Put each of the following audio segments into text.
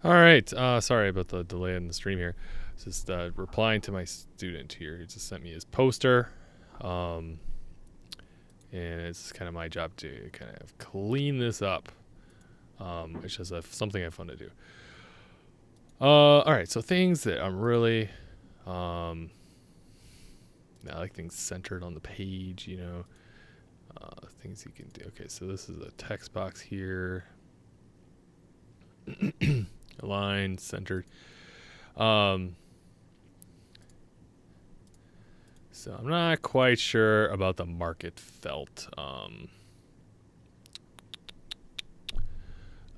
All right. Sorry about the delay in the stream here. Just replying to my student here. He just sent me his poster. Um, and it's kind of my job to kind of clean this up. It's just something I have fun to do. All right. So things that I'm really, I like things centered on the page, things you can do. Okay. So this is a text box here. Aligned, centered. So I'm not quite sure about the market felt.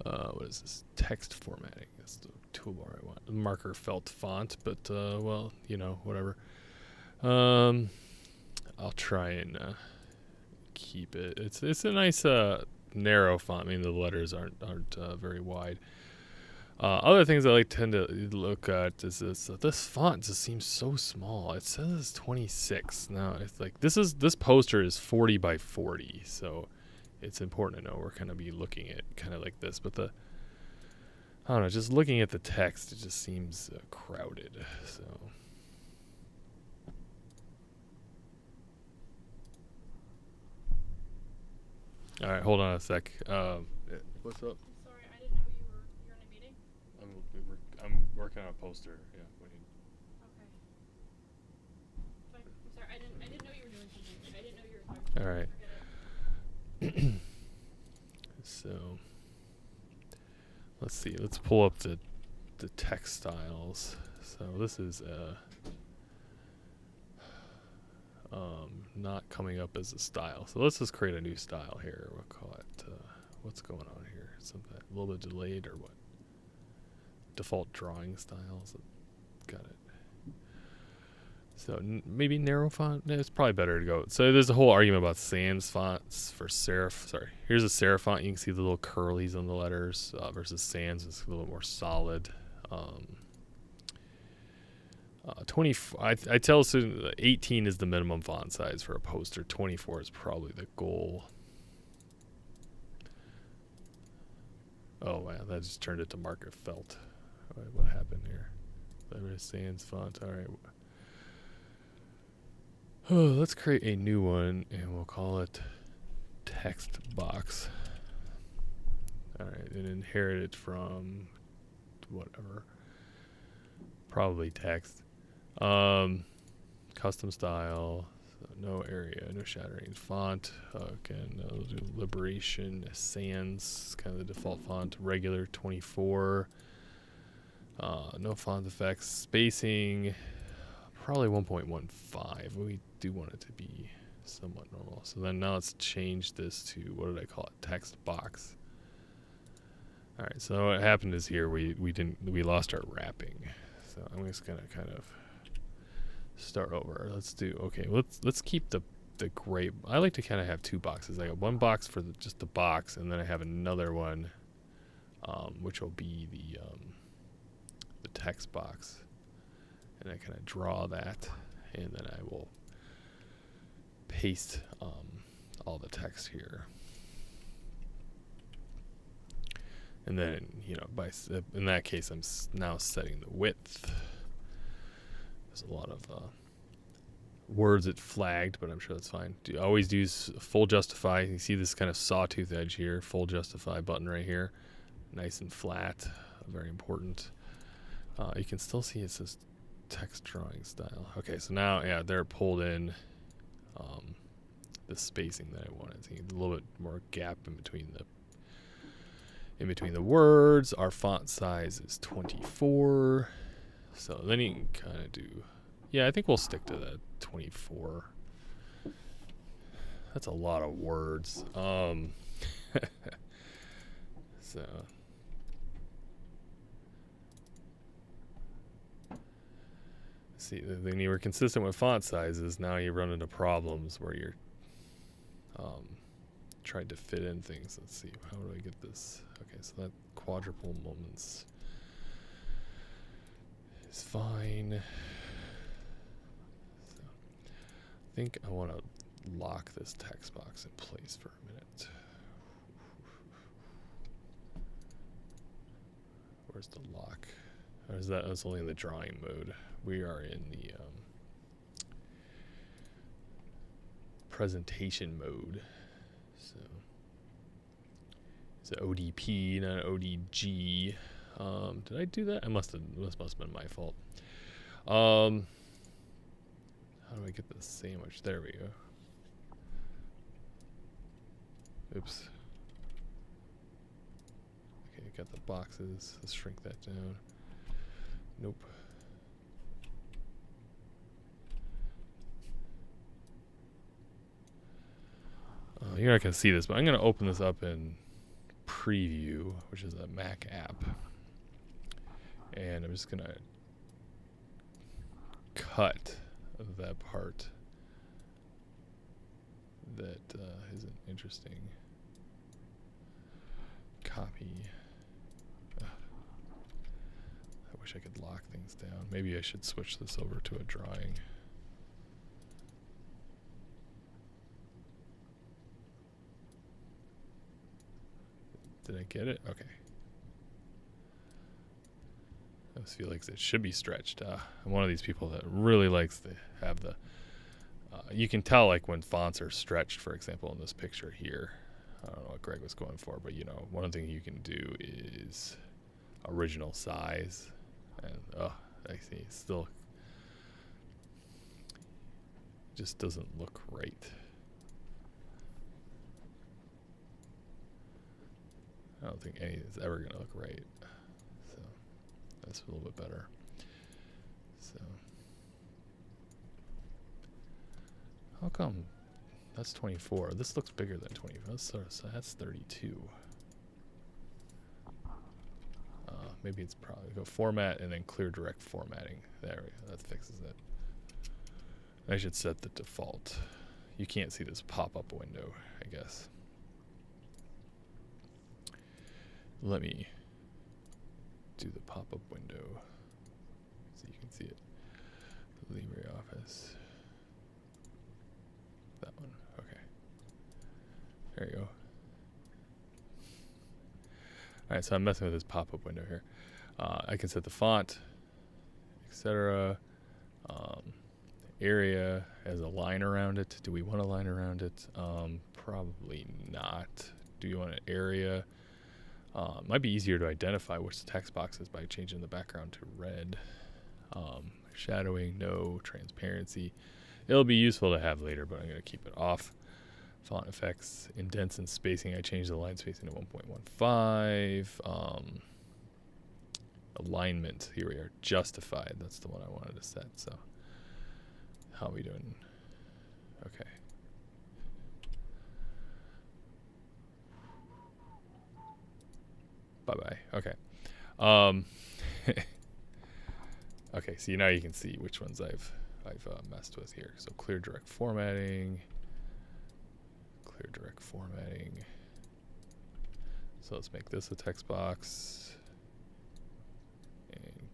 What is this? Text formatting. That's the toolbar I want. Marker felt font, but well, whatever. I'll try and keep it. It's a nice narrow font. I mean, the letters aren't very wide. Other things I tend to look at is this font just seems so small. It says 26. Now it's like this poster is 40 by 40, so it's important to know we're gonna be looking at kind of like this. But I don't know, just looking at the text, it just seems crowded. So. All right, hold on a sec. What's up? Sorry, I didn't know you're in a meeting. I'm working on a poster. Yeah, waiting. Okay. Fine. I'm sorry, I didn't know you were doing something. I didn't know you were talking. All right. Forget it. So let's see. Let's pull up the text styles. So this is not coming up as a style. So let's just create a new style here. We'll call it what's going on here? Something a little bit delayed or what? Default drawing styles. Got it. So maybe narrow font. It's probably better to go. So there's a whole argument about sans fonts for serif. Sorry, here's a serif font. You can see the little curlies on the letters versus sans is a little more solid. 20. I tell students 18 is the minimum font size for a poster. 24 is probably the goal. Oh wow, that just turned it to market felt. What happened here? Sans font. All right. Oh, let's create a new one and we'll call it text box. All right, and inherit it from whatever. Probably text. Custom style. So no area, no shattering. Font. Again, I'll do Liberation Sans. Kind of the default font. Regular 24. No font effects. Spacing. Probably 1.15. We do want it to be somewhat normal. So then now let's change this to, what did I call it? Text box. All right. So what happened is here we lost our wrapping. So I'm just gonna kind of start over. Okay. Let's keep the gray. I like to kind of have two boxes. I got one box for just the box, and then I have another one, which will be the text box. And I kind of draw that, and then I will paste all the text here. And then, in that case, I'm now setting the width. There's a lot of words it flagged, but I'm sure that's fine. Always use full justify. You see this kind of sawtooth edge here, full justify button right here. Nice and flat, very important. You can still see it says text drawing style. Okay, so now, yeah, they're pulled in the spacing that I wanted. So a little bit more gap in between the words. Our font size is 24. So then you can kind of do, yeah, I think we'll stick to that 24. That's a lot of words. So see, when you were consistent with font sizes, now you run into problems where you're tried to fit in things. Let's see, how do I get this? Okay, so that quadruple moments is fine. So I think I want to lock this text box in place for a minute. Where's the lock? Or is that? That's only in the drawing mode. We are in the presentation mode. So it's an ODP, not an ODG. Did I do that? This must have been my fault. How do I get the sandwich? There we go. Oops. Okay, got the boxes. Let's shrink that down. Nope. You're not going to see this, but I'm going to open this up in Preview, which is a Mac app. And I'm just going to cut that part that isn't interesting. Copy. I wish I could lock things down. Maybe I should switch this over to a drawing. Did I get it? Okay. I just feel like it should be stretched. I'm one of these people that really likes to have the... you can tell like when fonts are stretched, for example, in this picture here. I don't know what Greg was going for, but you know, one thing you can do is original size. And, I see, still just doesn't look right. I don't think any is ever going to look right. So that's a little bit better. So how come that's 24? This looks bigger than 24. So that's 32. Maybe it's probably go format and then clear direct formatting. There we go. That fixes it. I should set the default. You can't see this pop-up window, I guess. Let me do the pop-up window so you can see it. LibreOffice. That one. Okay. There you go. Alright, so I'm messing with this pop-up window here. I can set the font, etc. Area as a line around it. Do we want a line around it? Probably not. Do you want an area? Might be easier to identify which text box is by changing the background to red. Shadowing, no. Transparency. It'll be useful to have later, but I'm going to keep it off. Font effects, indents and spacing. I changed the line spacing to 1.15. Alignment. Here we are. Justified. That's the one I wanted to set. So, how are we doing? Okay. Bye-bye. Okay. Okay, so now you can see which ones I've messed with here. So clear direct formatting. Clear direct formatting. So let's make this a text box. And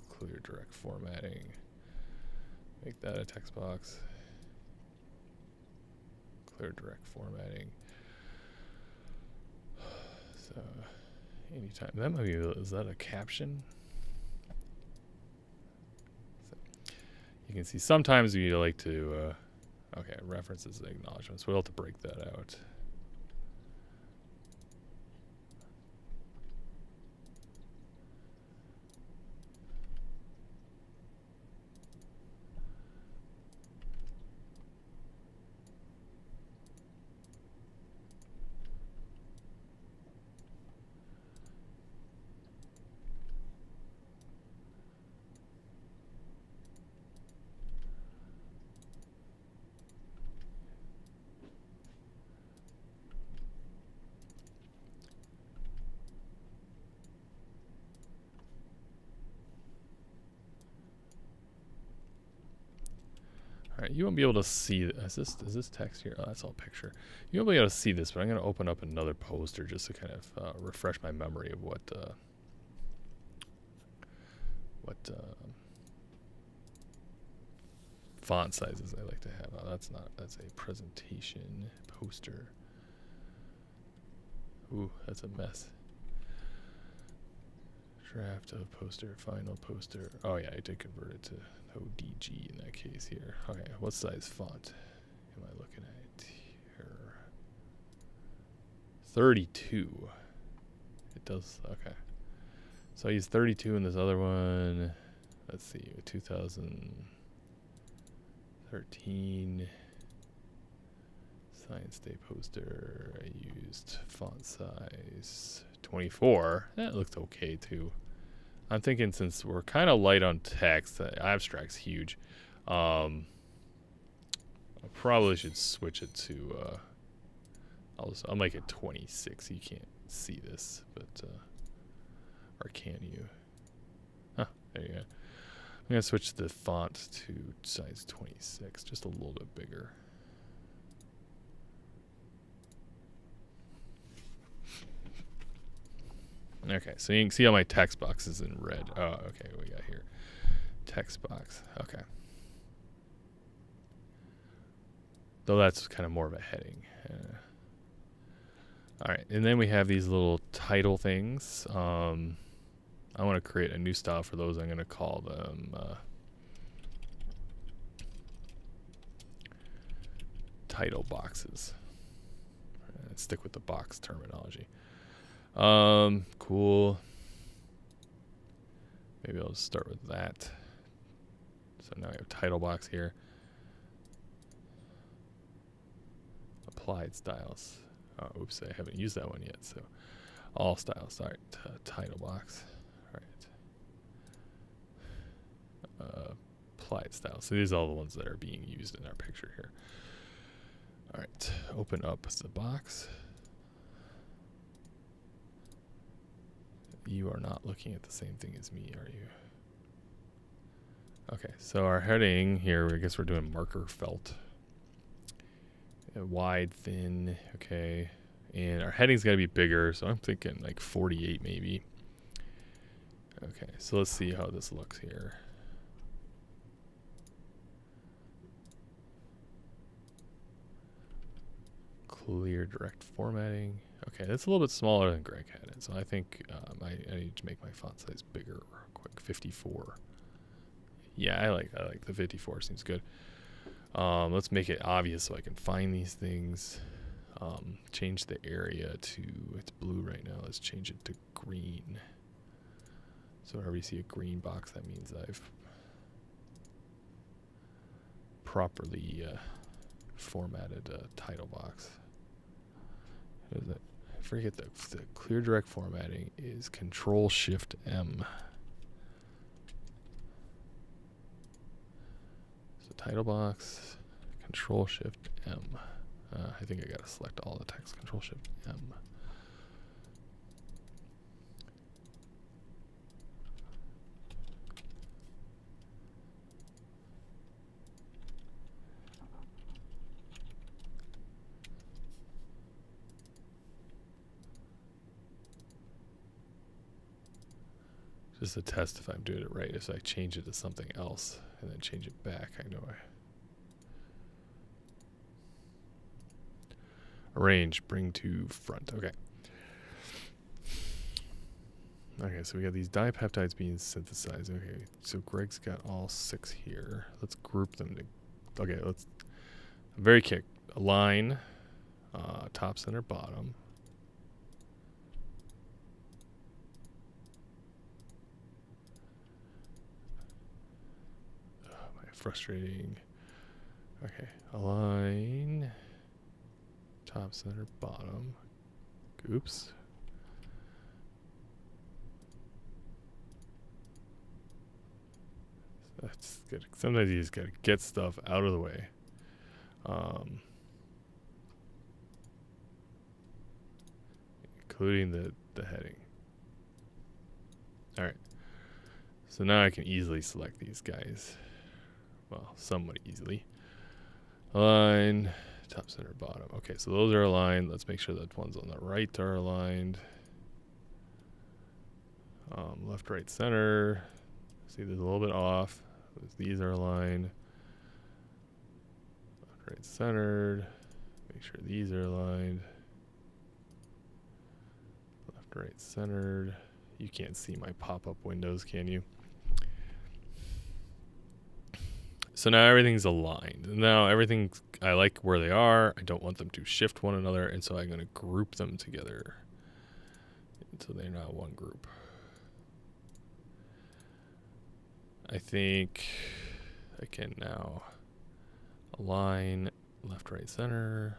clear direct formatting. Make that a text box. Clear direct formatting. So anytime that might be, is that a caption? So you can see sometimes we like to okay, references and acknowledgements. We'll have to break that out. Alright, you won't be able to see, is this text here? Oh, that's all picture. You won't be able to see this, but I'm going to open up another poster just to kind of refresh my memory of what font sizes I like to have. Oh, that's a presentation poster. Ooh, that's a mess. Draft of poster, final poster. Oh yeah, I did convert it to ODG in that case here. Okay, what size font am I looking at here? 32. It does, okay. So I use 32 in this other one. Let's see, 2013 Science Day poster. I used font size 24. That looked okay too. I'm thinking since we're kind of light on text, abstract's huge. I probably should switch it to. I'll make it 26. You can't see this, but or can you? Huh, there you go. I'm gonna switch the font to size 26, just a little bit bigger. Okay, so you can see how my text box is in red. Oh, okay, what we got here? Text box. Okay. Though that's kind of more of a heading. All right, and then we have these little title things. I want to create a new style for those. I'm going to call them title boxes. Stick with the box terminology. Cool. Maybe I'll just start with that. So now I have title box here. Applied styles. Oh, oops, I haven't used that one yet. So all styles. All right, title box. All right. Applied styles. So these are all the ones that are being used in our picture here. All right, open up the box. You are not looking at the same thing as me, are you? Okay, so our heading here, I guess we're doing marker felt. Wide, thin, okay. And our heading's got to be bigger, so I'm thinking like 48 maybe. Okay, so let's see how this looks here. Clear direct formatting. Okay, that's a little bit smaller than Greg had it, so I think I need to make my font size bigger real quick. 54. Yeah, I like the 54. Seems good. Let's make it obvious so I can find these things. Change the area to, it's blue right now. Let's change it to green. So whenever you see a green box, that means I've properly formatted a title box. What is it? I forget the clear direct formatting is Control-Shift-M. So title box, Control-Shift-M. I think I gotta select all the text. Control-Shift-M. Just to test if I'm doing it right. If I change it to something else and then change it back, I know arrange, bring to front. Okay. Okay, so we got these dipeptides being synthesized. Okay, so Greg's got all 6 here. Let's group them to. Okay, let's. Very quick. Align, top, center, bottom. Frustrating. Okay, align, top, center, bottom. Oops. That's good. Sometimes you just gotta get stuff out of the way. Including the heading. All right. So now I can easily select these guys. Well, somewhat easily. Align, top, center, bottom. Okay, so those are aligned. Let's make sure that ones on the right are aligned. Left, right, center. See, there's a little bit off. These are aligned. Left, right, centered. Make sure these are aligned. Left, right, centered. You can't see my pop-up windows, can you? So now everything's aligned. Now everything, I like where they are. I don't want them to shift one another, and so I'm going to group them together so they're not one group. I think I can now align left, right, center,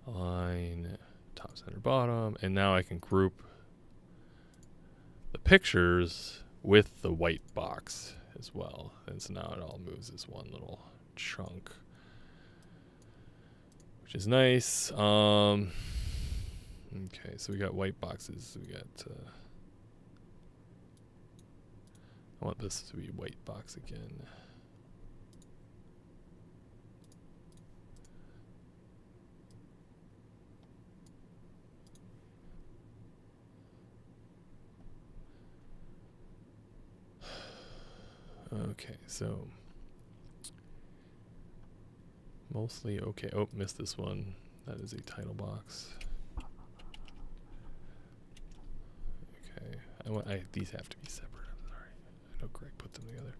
align top, center, bottom, and now I can group the pictures with the white box as well. And so now it all moves as one little chunk, which is nice. Okay, so we got white boxes. We got, I want this to be white box again. Okay, so mostly okay. Oh, missed this one. That is a title box. Okay, these have to be separate. I'm sorry. I know Greg put them together.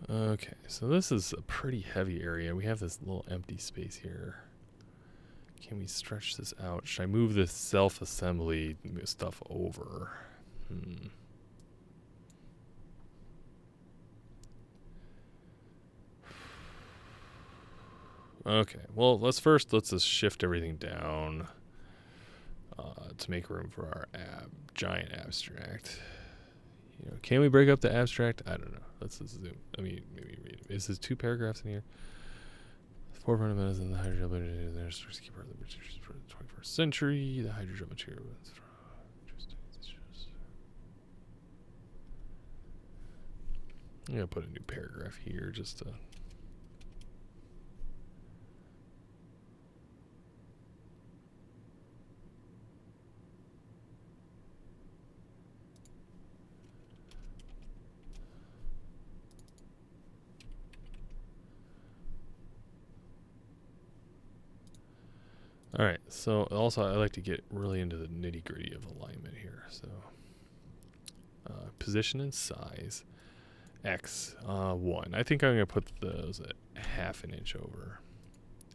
Okay, so this is a pretty heavy area. We have this little empty space here. Can we stretch this out? Should I move this self-assembly stuff over? Okay, well, let's just shift everything down to make room for our giant abstract. You know, can we break up the abstract? I don't know. Let's just zoom. Let me maybe read it. Is there 2 paragraphs in here? Forefront of medicine, the hydrogel material, the key part of the materials for the 21st century. The hydrogel material. I'm gonna put a new paragraph here just to. All right, so also I like to get really into the nitty gritty of alignment here. So position and size, X1. I think I'm gonna put those at ½ an inch over,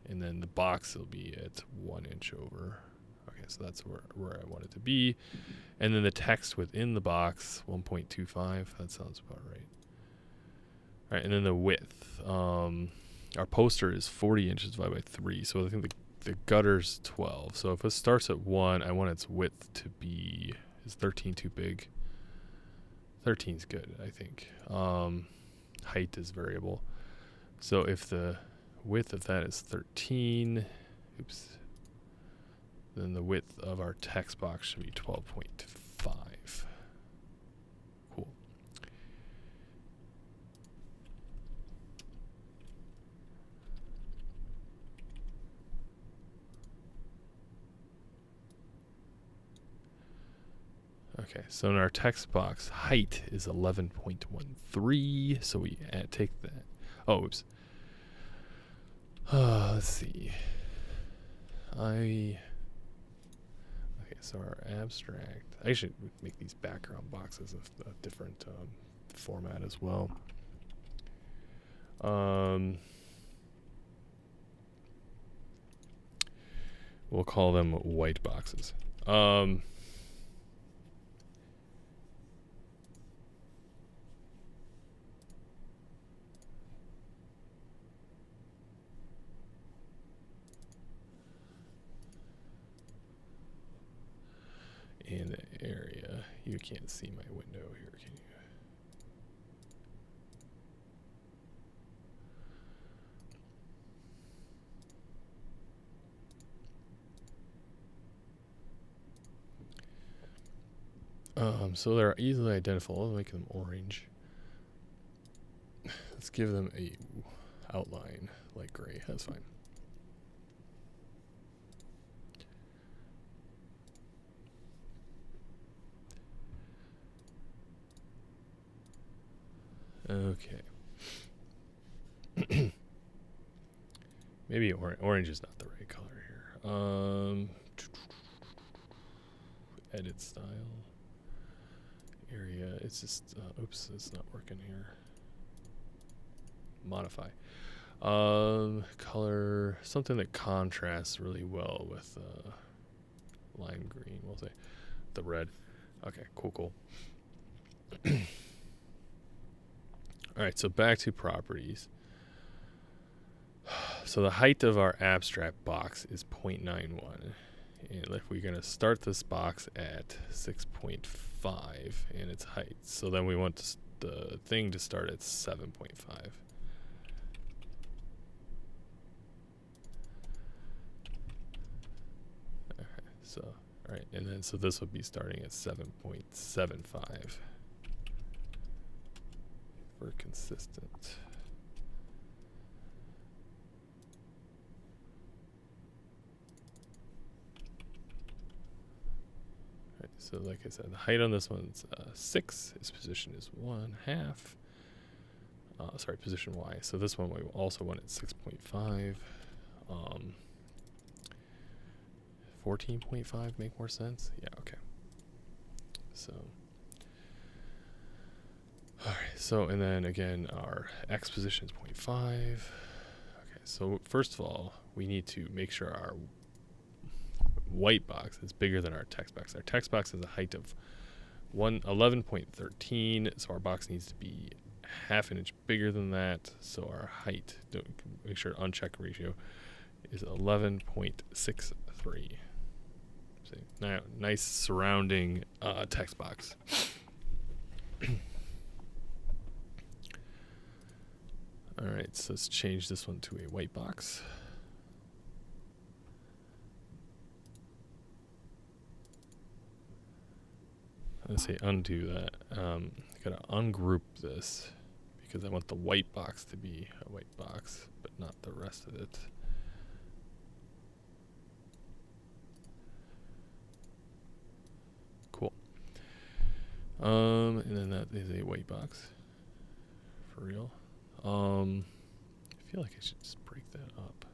and then the box will be at 1 inch over. Okay, so that's where I want it to be, and then the text within the box 1.25. That sounds about right. All right, and then the width. Our poster is 40 inches divided by 3, so I think the gutter's 12. So if it starts at 1, I want its width to be, is 13 too big? 13's good, I think. Height is variable. So if the width of that is 13, then the width of our text box should be 12.5. Cool. Okay, so in our text box, height is 11.13, so we take that. Oh, oops. Let's see. Okay, so our abstract. I should make these background boxes of a different format as well. We'll call them white boxes. In the area, you can't see my window here, can you? So they're easily identifiable. I'll make them orange. Let's give them a outline light gray. That's fine. Okay. Maybe orange is not the right color here. Edit style. Area. It's just, oops, it's not working here. Modify. Color, something that contrasts really well with lime green, we'll say. The red. Okay, cool. Alright, so back to properties. So the height of our abstract box is 0.91. And if we're going to start this box at 6.5 in its height, so then we want the thing to start at 7.5. Okay, so, alright, and then so this would be starting at 7.75. We're consistent. Right, so like I said, the height on this one's 6. Its position is 1/2. Sorry, position Y. So this one we also want at 6.5. 14.5 make more sense? Yeah, okay. So alright, so and then again our X position is 0.5. Okay, so first of all, we need to make sure our white box is bigger than our text box. Our text box has a height of 11.13, so our box needs to be half an inch bigger than that. So our height, make sure uncheck ratio, is 11.63. Now, nice surrounding text box. Alright, so let's change this one to a white box. Let's say undo that. Gotta ungroup this because I want the white box to be a white box, but not the rest of it. Cool. And then that is a white box. For real. I feel like I should just break that up.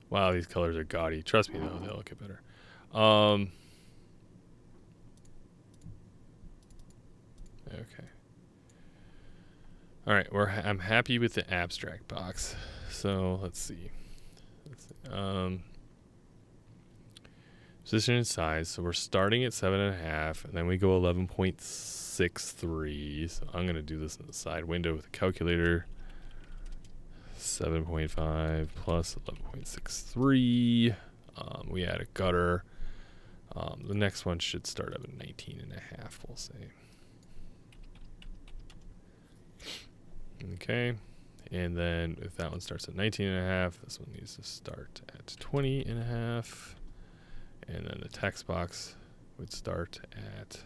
Wow, these colors are gaudy. Trust me, though, they'll look better. Okay. All right, I'm happy with the abstract box. So let's see. Position and size. So we're starting at 7.5, and then we go 11.63. So I'm gonna do this in the side window with a calculator. 7.5 plus 11.63. We add a gutter. The next one should start up at 19.5, we'll say. Okay. And then if that one starts at 19.5, this one needs to start at 20.5. And then the text box would start at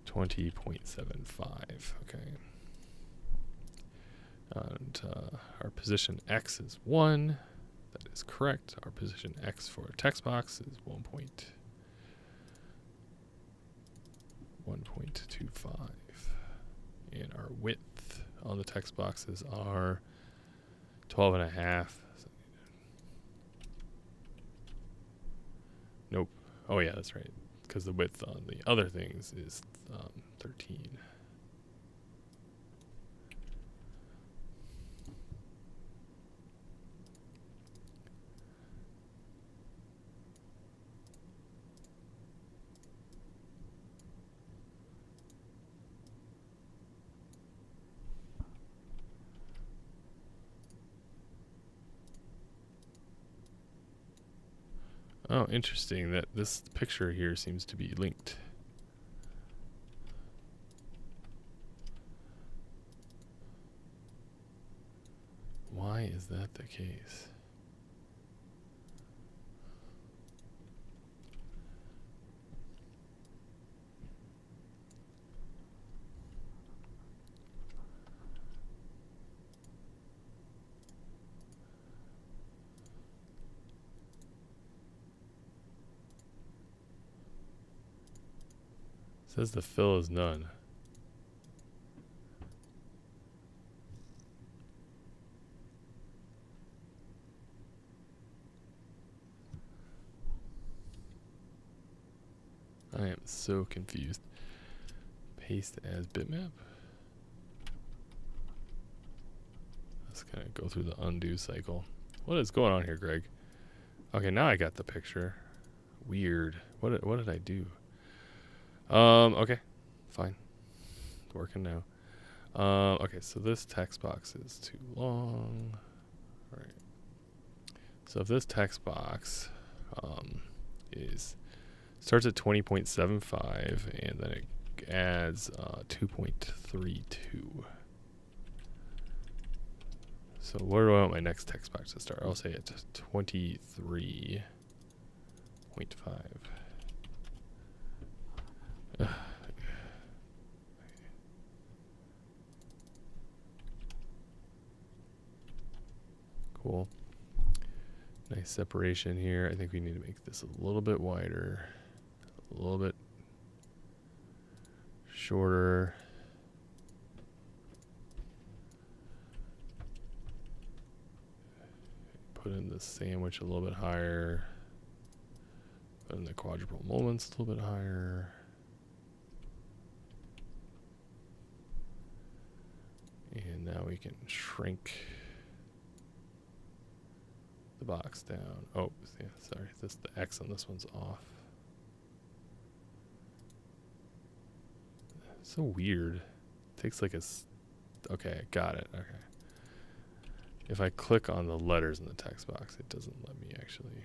20.75. Okay. And our position X is 1. That is correct. Our position X for text box is 1.25. And our width on the text boxes are 12.5. Nope. Oh yeah, that's right. Because the width on the other things is 13. Oh, interesting that this picture here seems to be linked. Why is that the case? says the fill is none. I am so confused. Paste as bitmap. Let's kind of go through the undo cycle. What is going on here, Greg? Okay, now I got the picture. Weird. What did I do? Okay, fine. It's working now. Okay, so this text box is too long. All right. So if this text box starts at 20.75 and then it adds 2.32. So where do I want my next text box to start? I'll say at 23.5. Cool. Nice separation here. I think we need to make this a little bit wider, a little bit shorter. Put in the sandwich a little bit higher. Put in the quadruple moments a little bit higher. And now we can shrink the box down. Oh, yeah, sorry. The X on this one's off. So weird. It takes like okay, got it. Okay. If I click on the letters in the text box, it doesn't let me actually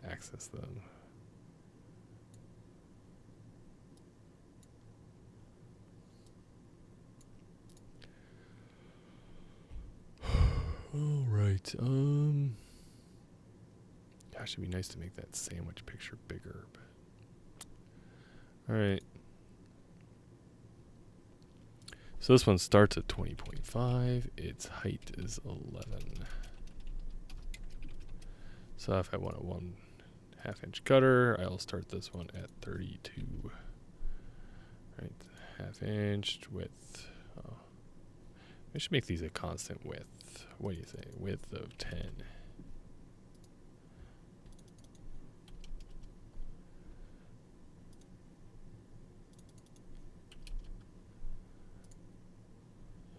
access them. All right. Gosh, it'd be nice to make that sandwich picture bigger. But all right. So this one starts at 20.5. Its height is 11. So if I want a 1/2 inch cutter, I'll start this one at 32. Right, 1/2 inch width. I should make these a constant width. What do you say? Width of 10.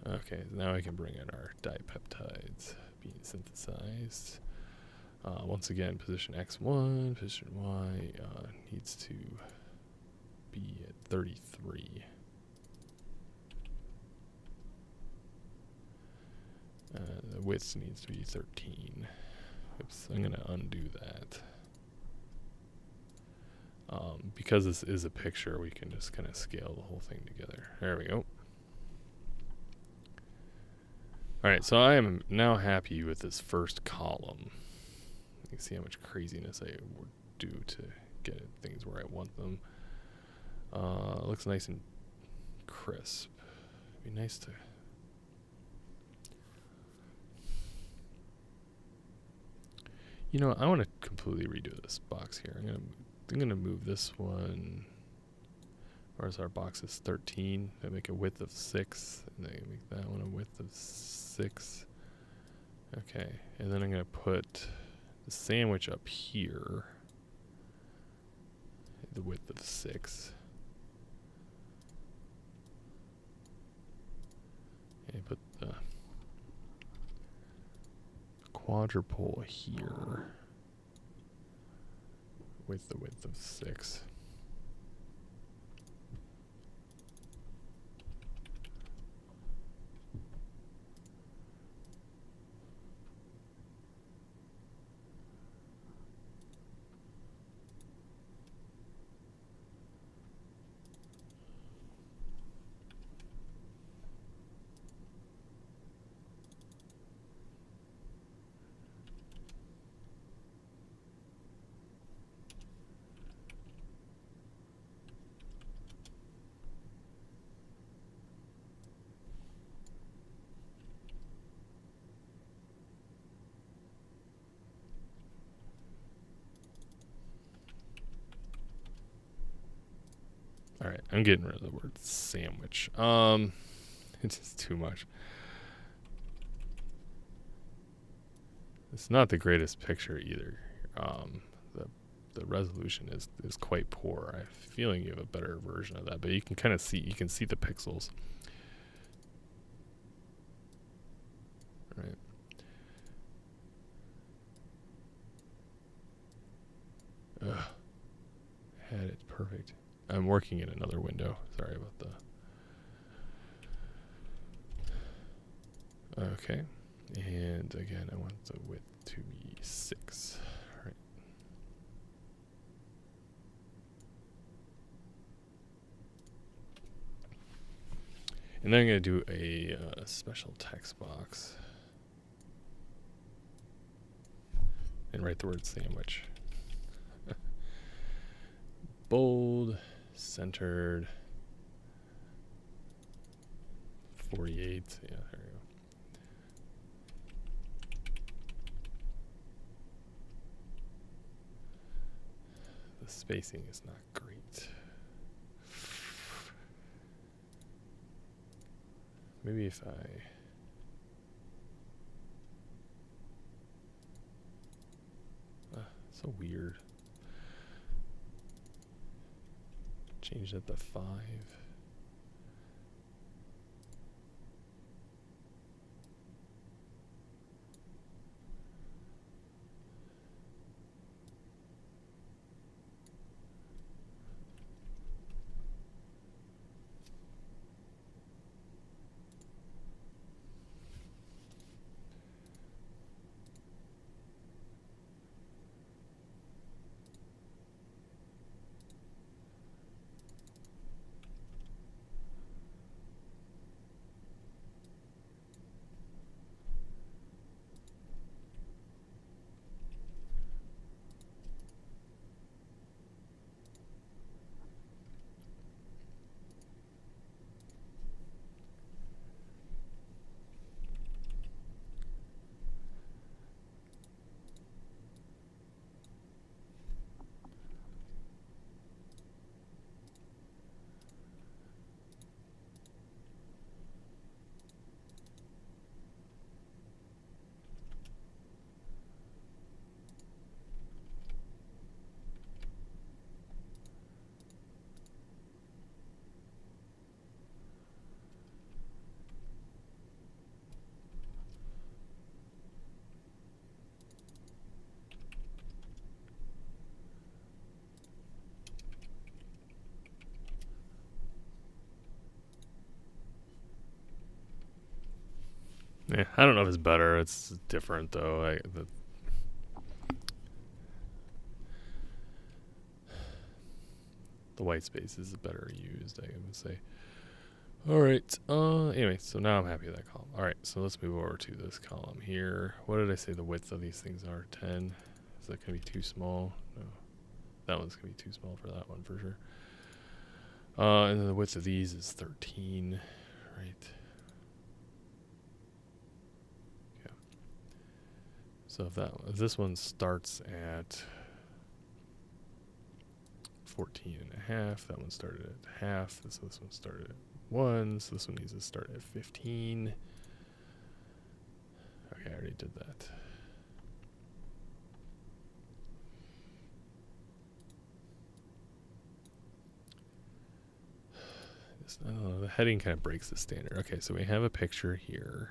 Okay, now I can bring in our dipeptides being synthesized. Once again, position X1, position Y needs to be at 33. The width needs to be 13. Oops, I'm going to undo that. Because this is a picture, we can just kind of scale the whole thing together. There we go. Alright, so I am now happy with this first column. You can see how much craziness I would do to get things where I want them. It looks nice and crisp. It'd be nice to... You know, I want to completely redo this box here. I'm gonna move this one. Whereas our box is 13, I make a width of 6, and then I make that one a width of 6. Okay, and then I'm gonna put the sandwich up here, the width of 6. And put the quadruple here with the width of 6. I'm getting rid of the word sandwich. It's just too much. It's not the greatest picture either. The resolution is quite poor. I have a feeling you have a better version of that, but you can kind of see the pixels. Right. Ugh. Had it perfect. I'm working in another window. Sorry about the. Okay. And again, I want the width to be 6. Right. And then I'm going to do a special text box and write the word sandwich. Bold, centered, 48. Yeah, there we go. The spacing is not great. Maybe if I so weird. Change that to 5. Yeah, I don't know if it's better. It's different though. The white space is better used, I would say. All right. Anyway, so now I'm happy with that column. All right, so let's move over to this column here. What did I say the width of these things are? 10. Is that gonna be too small? No, that one's gonna be too small for that one for sure. And then the width of these is 13. Right. So if this one starts at 14 and a half, that one started at half, this one started at 1, so this one needs to start at 15. Okay, I already did that. I don't know, the heading kind of breaks the standard. Okay, so we have a picture here.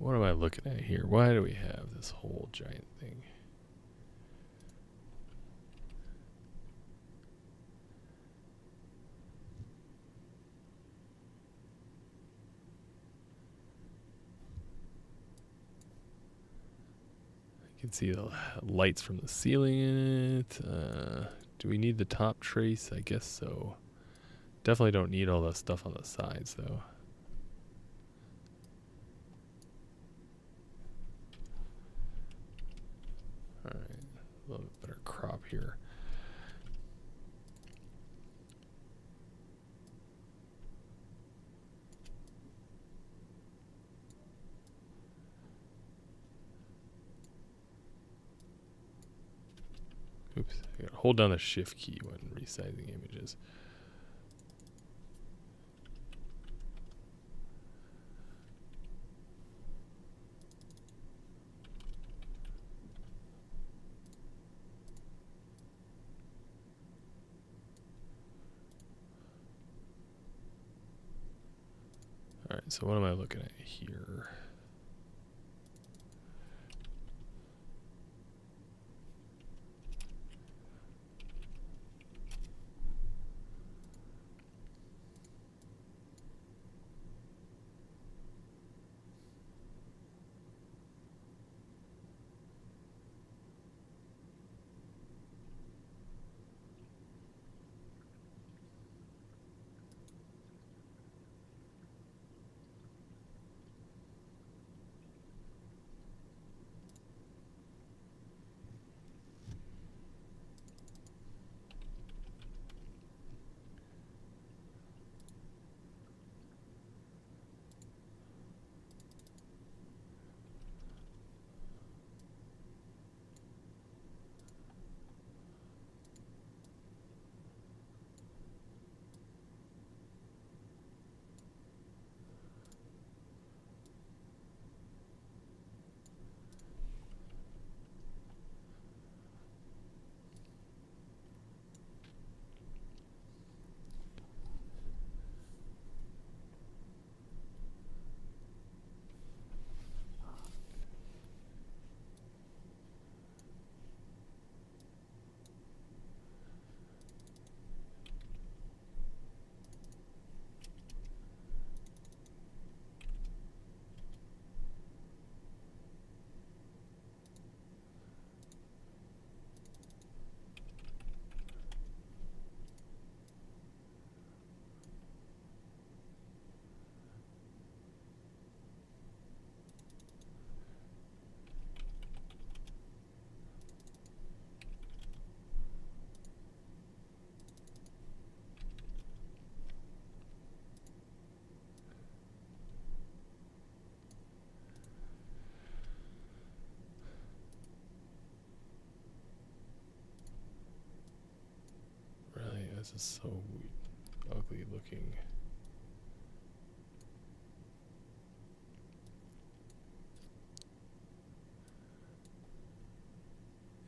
what am I looking at here? Why do we have this whole giant thing? You can see the lights from the ceiling in it. Do we need the top trace? I guess so. Definitely don't need all the stuff on the sides though. Alright, a little bit better crop here. Oops, I gotta hold down the shift key when resizing images. Alright, so what am I looking at here? Really, this is so ugly looking.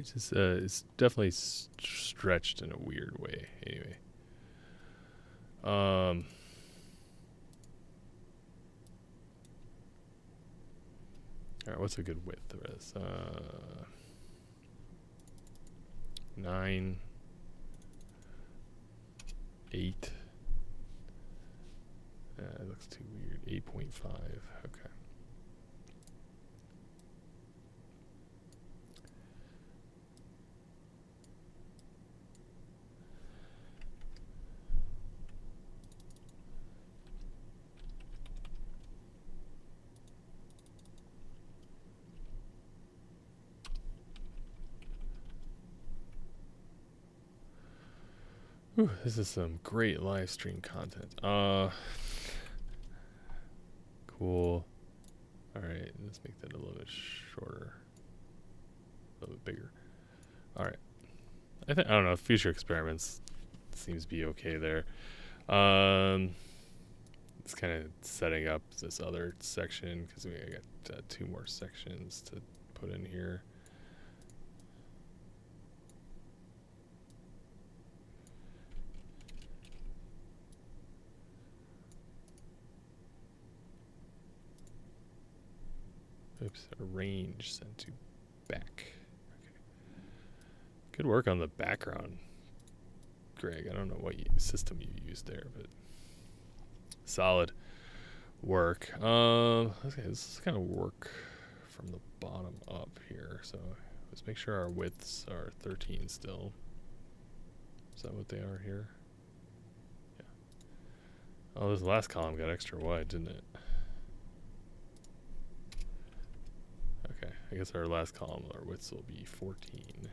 It's just, it's definitely stretched in a weird way. Anyway, all right, what's a good width of this? 9, 8. It looks too weird. 8.5. Okay. Whew, this is some great live stream content. Cool. All right, let's make that a little bit shorter, a little bit bigger. All right. I don't know. Future experiments seems to be okay there. It's kind of setting up this other section because we got 2 more sections to put in here. Oops, arrange, send to back. Okay. Good work on the background, Greg. I don't know what system you used there, but solid work. Okay, this is kind of work from the bottom up here. So let's make sure our widths are 13 still. Is that what they are here? Yeah. Oh, this last column got extra wide, didn't it? Okay, I guess our last column, our widths will be 14.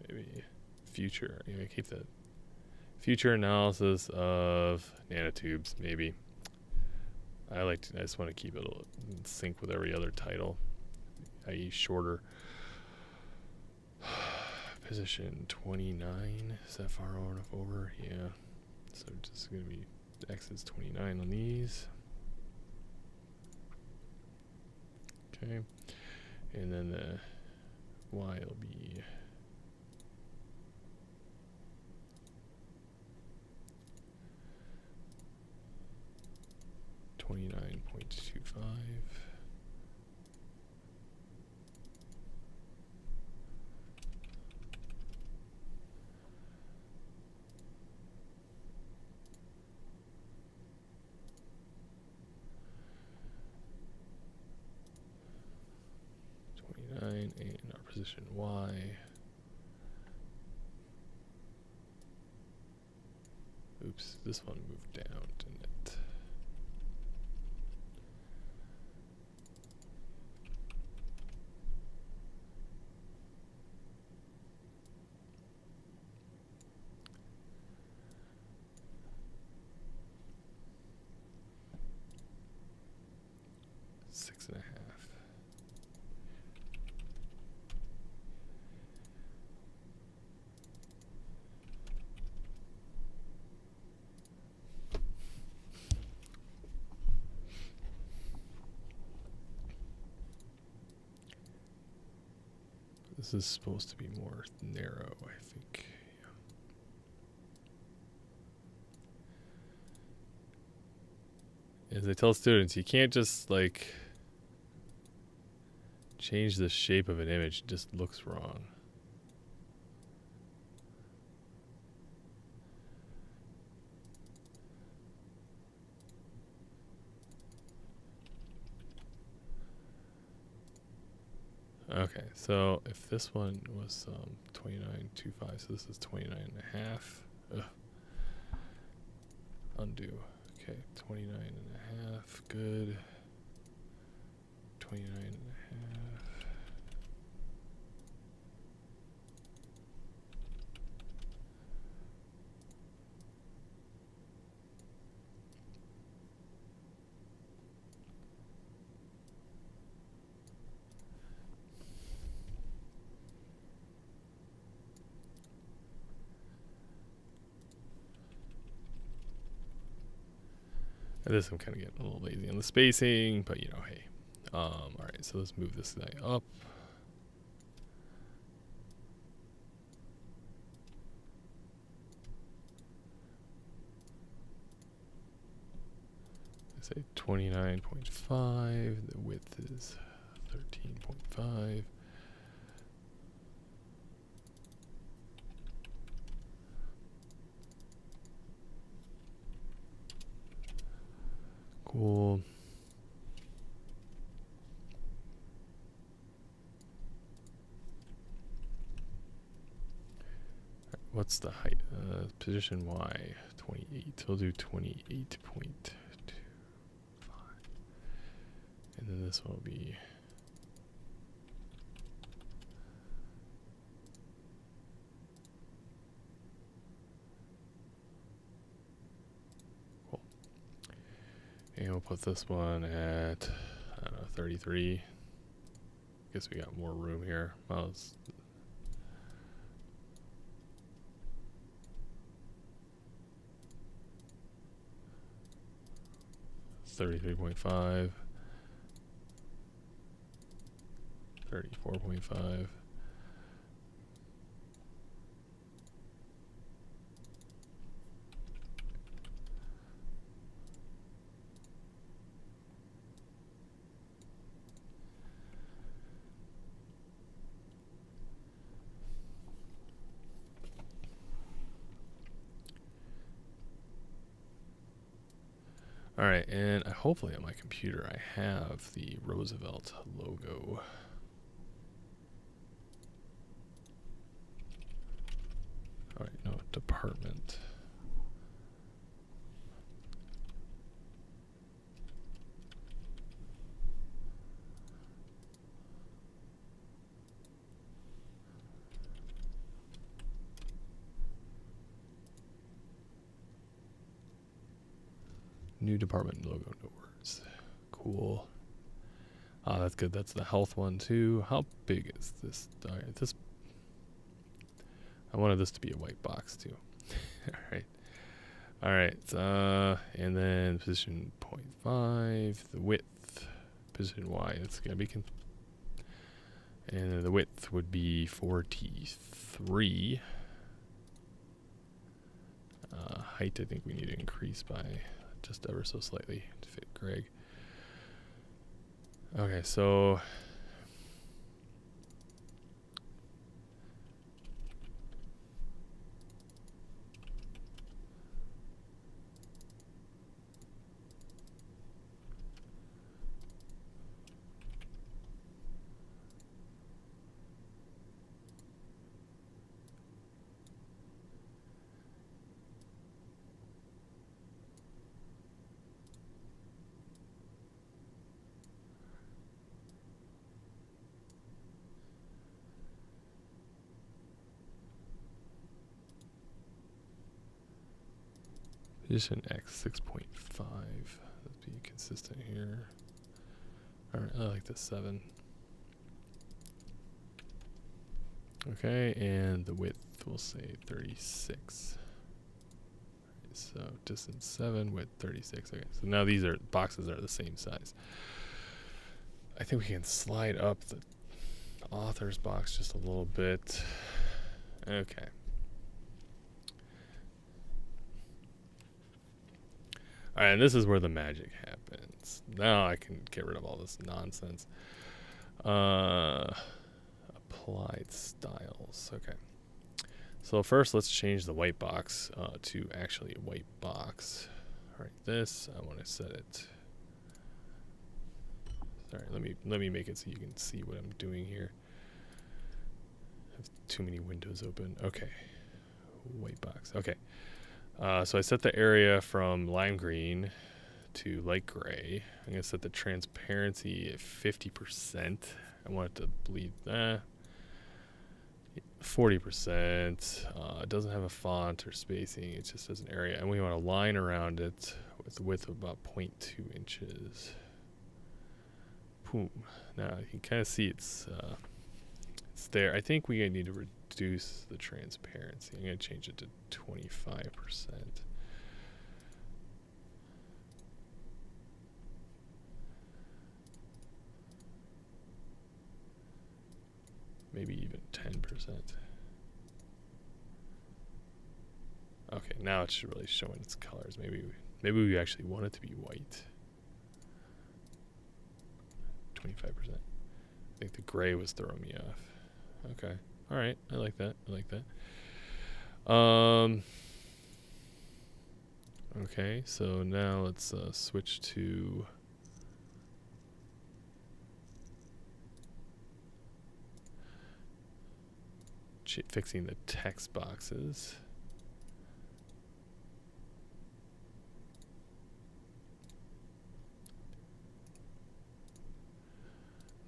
Maybe future. Yeah, keep that future analysis of nanotubes. Maybe I just want to keep it in sync with every other title, i.e., shorter. Position 29. Is that far enough over? Yeah. So just gonna be X is 29 on these. Okay, and then the Y will be 29.25. And our position Y. Oops, this one moved down, didn't it? Six and a half. This is supposed to be more narrow, I think. Yeah. As I tell students, you can't just like change the shape of an image. It just looks wrong. Okay, so if this one was 29.25, so this is 29 and a half. Ugh. Undo. Okay, 29 and a half, good. 29 and a half. This I'm kind of getting a little lazy on the spacing, but you know, hey. All right, so let's move this guy up. I say 29.5. The width is 13.5. Cool. What's the height? Position Y, 28. We'll do 28.25. And then this one will be cool. And we'll put this one at, I don't know, 33. Guess we got more room here. Well, let's 33.5, 34.5. All right, and hopefully on my computer I have the Roosevelt logo. All right, no, department. New department logo, no words. Cool. Ah, that's good. That's the health one too. How big is this? All right, this. I wanted this to be a white box too. All right. All right. And then position 0.5, the width, position Y. That's gonna be. And then the width would be 43. Height, I think we need to increase by just ever so slightly to fit Greg. Okay, so position X 6.5. Let's be consistent here. All right, I like the 7. Okay, and the width we'll say 36. Right, so distance 7, width 36. Okay, so now these boxes are the same size. I think we can slide up the author's box just a little bit. Okay. All right, and this is where the magic happens. Now I can get rid of all this nonsense. Applied styles. Okay. So first, let's change the white box to actually a white box. All right, this I want to set it. Sorry, let me make it so you can see what I'm doing here. I have too many windows open. Okay, white box. Okay. So I set the area from lime green to light gray. I'm going to set the transparency at 50%. I want it to bleed 40%. It doesn't have a font or spacing. It just has an area. And we want a line around it with a width of about 0.2 inches. Boom. Now you can kind of see it's there. I think we need to reduce the transparency. I'm going to change it to 25%. Maybe even 10%. Okay, now it's really showing its colors. Maybe we actually want it to be white. 25%. I think the gray was throwing me off. Okay. All right. I like that. Okay, so now let's switch to fixing the text boxes.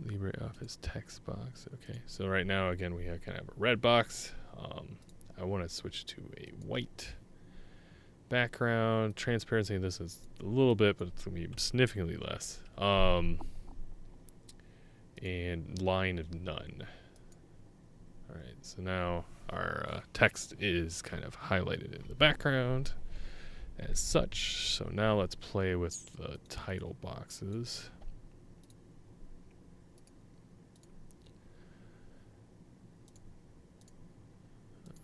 LibreOffice text box. Okay, so right now, again, we kind of have a red box. I want to switch to a white background. Transparency, this is a little bit, but it's going to be significantly less. And line of none. All right, so now our text is kind of highlighted in the background. as such. So now let's play with the title boxes.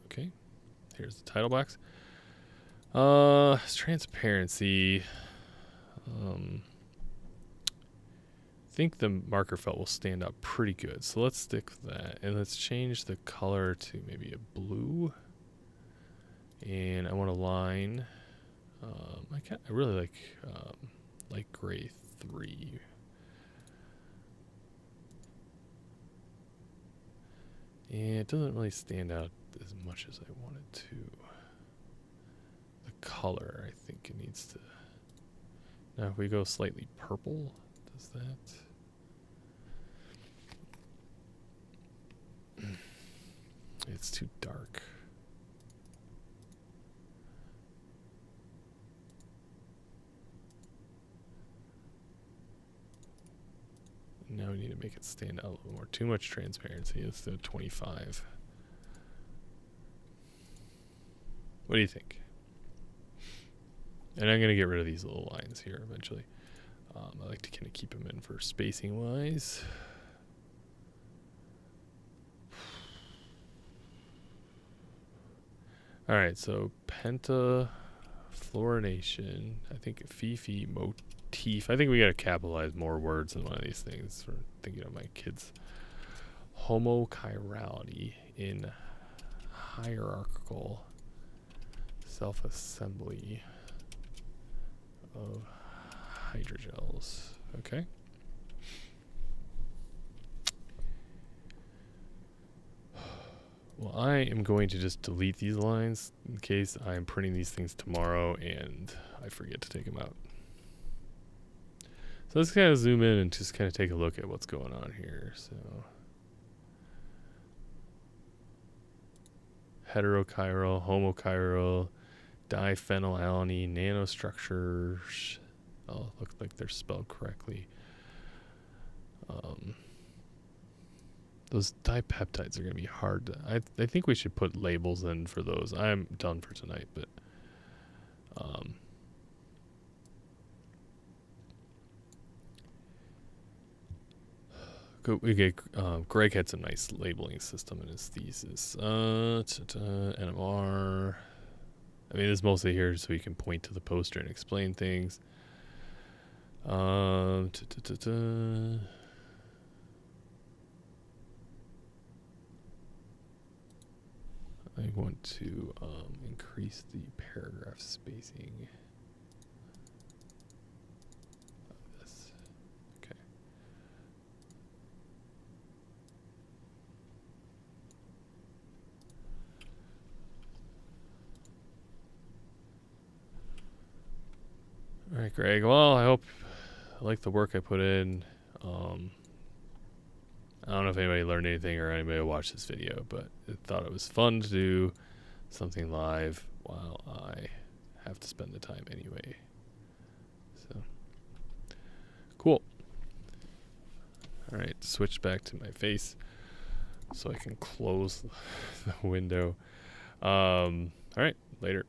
Okay, here's the title box. Transparency. I think the marker felt will stand out pretty good. So let's stick with that. And let's change the color to maybe a blue. And I want a line. I really like light gray 3. And it doesn't really stand out as much as I want it to. The color, I think it needs to. Now if we go slightly purple, does that? It's too dark. Now we need to make it stand out a little more. Too much transparency. Let's do 25. What do you think? And I'm going to get rid of these little lines here eventually. I like to kind of keep them in for spacing wise. All right, so pentafluorination. I think Fifi motif. I think we got to capitalize more words in one of these things. For thinking of my kids. Homochirality in hierarchical self-assembly of hydrogels. Okay. Well, I am going to just delete these lines in case I'm printing these things tomorrow and I forget to take them out. So let's kind of zoom in and just kind of take a look at what's going on here. So heterochiral, homochiral, diphenylalanine nanostructures. Oh, look like they're spelled correctly. Those dipeptides are going to be hard to, I think we should put labels in for those. I'm done for tonight, but Greg had some nice labeling system in his thesis. NMR. I mean, this is mostly here so you can point to the poster and explain things. I want to increase the paragraph spacing of this. Okay. All right, Greg. Well, I like the work I put in. I don't know if anybody learned anything or anybody watched this video, but I thought it was fun to do something live while I have to spend the time anyway. So, cool. All right, switch back to my face so I can close the window. All right, later.